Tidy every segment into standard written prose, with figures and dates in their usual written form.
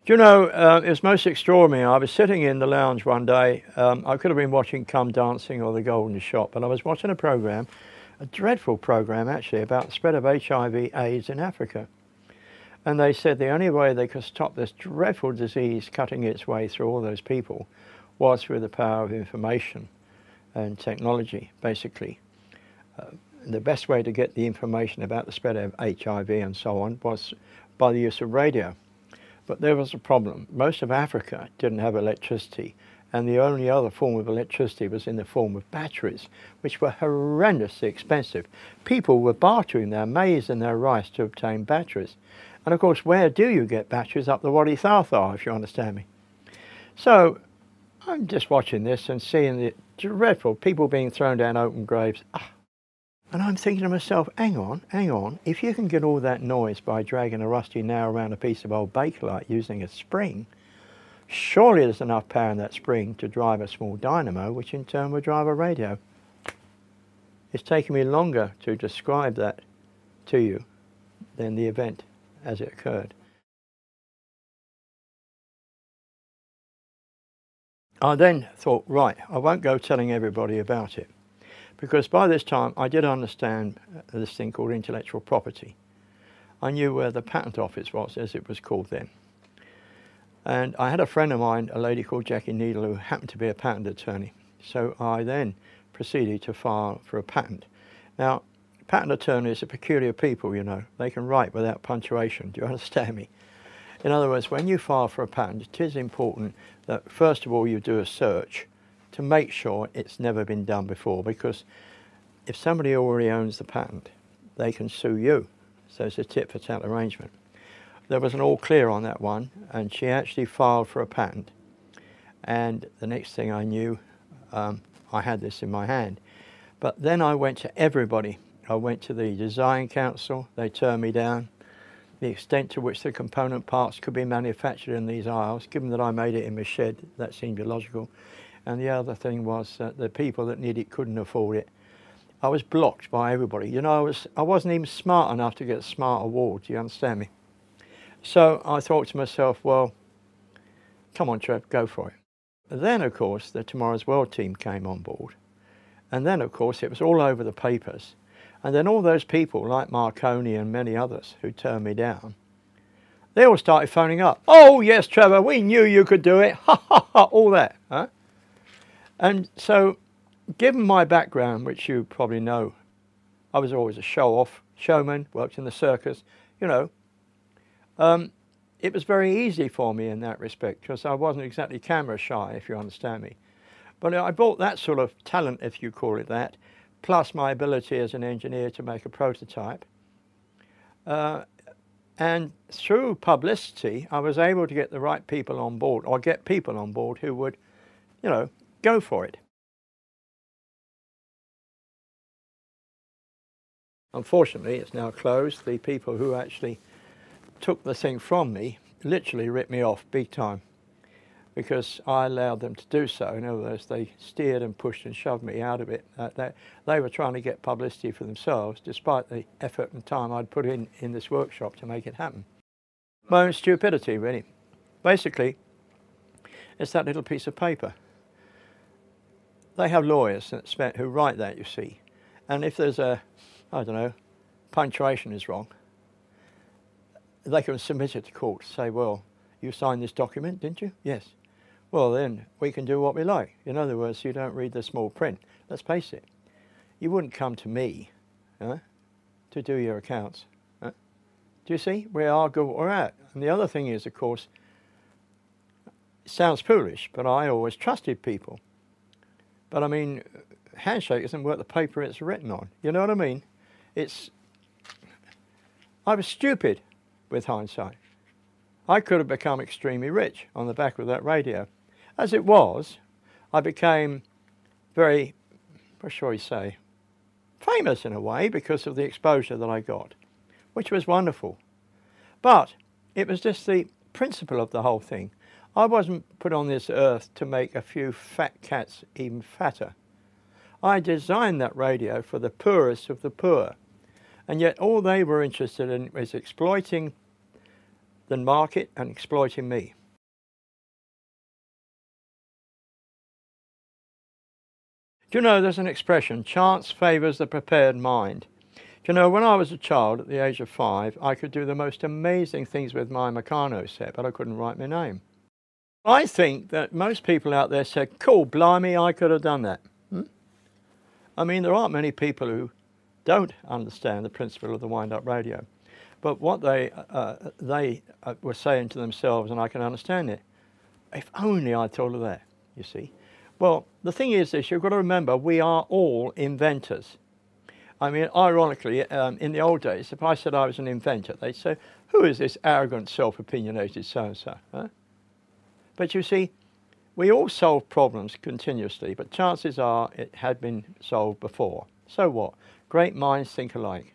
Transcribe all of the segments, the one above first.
Do you know, it was most extraordinary. I was sitting in the lounge one day. I could have been watching Come Dancing or The Golden Shot, but I was watching a program, a dreadful program actually, about the spread of HIV/AIDS in Africa. And they said the only way they could stop this dreadful disease cutting its way through all those people was through the power of information and technology, basically. The best way to get the information about the spread of HIV and so on was by the use of radio. But there was a problem. Most of Africa didn't have electricity, and the only other form of electricity was in the form of batteries, which were horrendously expensive. People were bartering their maize and their rice to obtain batteries. And of course, where do you get batteries? Up the Wadi Thawthaw, if you understand me. So I'm just watching this and seeing the dreadful people being thrown down open graves. And I'm thinking to myself, hang on, if you can get all that noise by dragging a rusty nail around a piece of old Bakelite using a spring, surely there's enough power in that spring to drive a small dynamo, which in turn would drive a radio. It's taken me longer to describe that to you than the event as it occurred. I then thought, right, I won't go telling everybody about it. Because by this time I did understand this thing called intellectual property. I knew where the patent office was, as it was called then. And I had a friend of mine, a lady called Jackie Needle, who happened to be a patent attorney. So I then proceeded to file for a patent. Now, patent attorneys are peculiar people, you know. They can write without punctuation. Do you understand me? In other words, when you file for a patent, it is important that first of all you do a search to make sure it's never been done before, because if somebody already owns the patent, they can sue you. So it's a tit-for-tat arrangement. There was an all clear on that one, and she actually filed for a patent. And the next thing I knew, I had this in my hand. But then I went to everybody. I went to the design council, they turned me down. The extent to which the component parts could be manufactured in these aisles, given that I made it in my shed, that seemed illogical. And the other thing was that the people that needed it couldn't afford it. I was blocked by everybody. You know, I wasn't even smart enough to get a smart award, do you understand me? So I thought to myself, well, come on, Trev, go for it. Then, of course, the Tomorrow's World team came on board. And then, of course, it was all over the papers. And then all those people, like Marconi and many others who turned me down, they all started phoning up. Oh, yes, Trevor, we knew you could do it. Ha, ha, ha, all that. Huh? And so, given my background, which you probably know, I was always a show-off, showman, worked in the circus, you know. It was very easy for me in that respect, because I wasn't exactly camera shy, if you understand me. But I brought that sort of talent, if you call it that, plus my ability as an engineer to make a prototype. And through publicity, I was able to get the right people on board, or get people on board who would, you know, go for it. Unfortunately, it's now closed. The people who actually took the thing from me literally ripped me off big time, because I allowed them to do so. In other words, they steered and pushed and shoved me out of it. They were trying to get publicity for themselves, despite the effort and time I'd put in this workshop to make it happen. My own stupidity, really. Basically, it's that little piece of paper. They have lawyers who write that, you see. And if there's a, I don't know, punctuation is wrong, they can submit it to court, say, well, you signed this document, didn't you? Yes. Well, then we can do what we like. In other words, you don't read the small print. Let's face it, you wouldn't come to me to do your accounts. Do you see? We are good where we're at. And the other thing is, of course, it sounds foolish, but I always trusted people. But I mean, handshake isn't worth the paper it's written on. You know what I mean? I was stupid with hindsight. I could have become extremely rich on the back of that radio. As it was, I became very, what shall we say, famous in a way because of the exposure that I got, which was wonderful. But it was just the principle of the whole thing. I wasn't put on this earth to make a few fat cats even fatter. I designed that radio for the poorest of the poor. And yet all they were interested in was exploiting than market and exploiting me. Do you know there's an expression, chance favours the prepared mind? Do you know, when I was a child at the age of 5, I could do the most amazing things with my Meccano set, but I couldn't write my name. I think that most people out there said, cool, blimey, I could have done that. I mean, there aren't many people who don't understand the principle of the wind-up radio. But what they were saying to themselves, and I can understand it, if only I'd thought of that, you see. Well, the thing is this, you've got to remember, we are all inventors. I mean, ironically, in the old days, if I said I was an inventor, they'd say, who is this arrogant, self-opinionated so-and-so? Huh? But you see, we all solve problems continuously, but chances are it had been solved before. So what? Great minds think alike.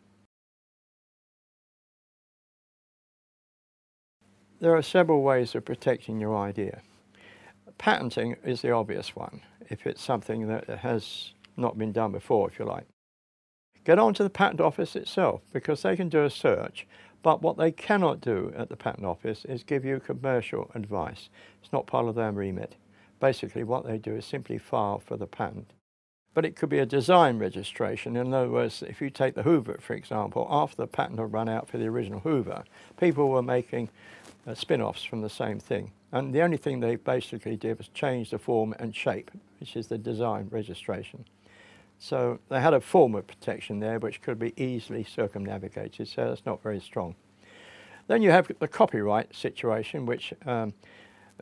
There are several ways of protecting your idea. Patenting is the obvious one, if it's something that has not been done before, if you like. Get on to the patent office itself, because they can do a search, but what they cannot do at the patent office is give you commercial advice. It's not part of their remit. Basically, what they do is simply file for the patent. But it could be a design registration. In other words, if you take the Hoover, for example, after the patent had run out for the original Hoover, people were making spin-offs from the same thing. And the only thing they basically did was change the form and shape, which is the design registration. So they had a form of protection there which could be easily circumnavigated, so that's not very strong. Then you have the copyright situation, which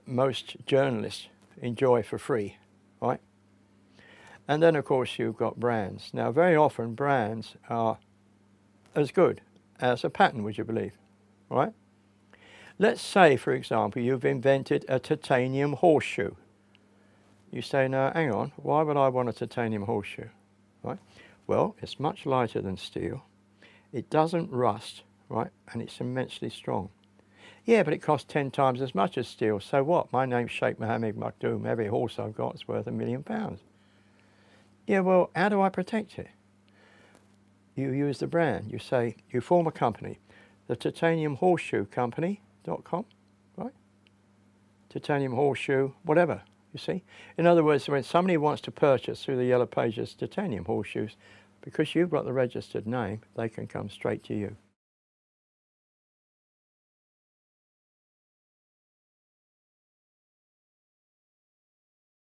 most journalists enjoy for free, right? And then, of course, you've got brands. Now, very often brands are as good as a patent, would you believe, right? Let's say, for example, you've invented a titanium horseshoe. You say, now, hang on, why would I want a titanium horseshoe, right? Well, it's much lighter than steel. It doesn't rust, right? And it's immensely strong. Yeah, but it costs 10 times as much as steel. So what? My name's Sheikh Mohammed Maktoum. Every horse I've got is worth £1 million. Yeah, well, how do I protect it? You use the brand. You say, you form a company, the Titanium Horseshoe Company.com, right? Titanium Horseshoe, whatever, you see. In other words, when somebody wants to purchase through the Yellow Pages titanium horseshoes, because you've got the registered name, they can come straight to you.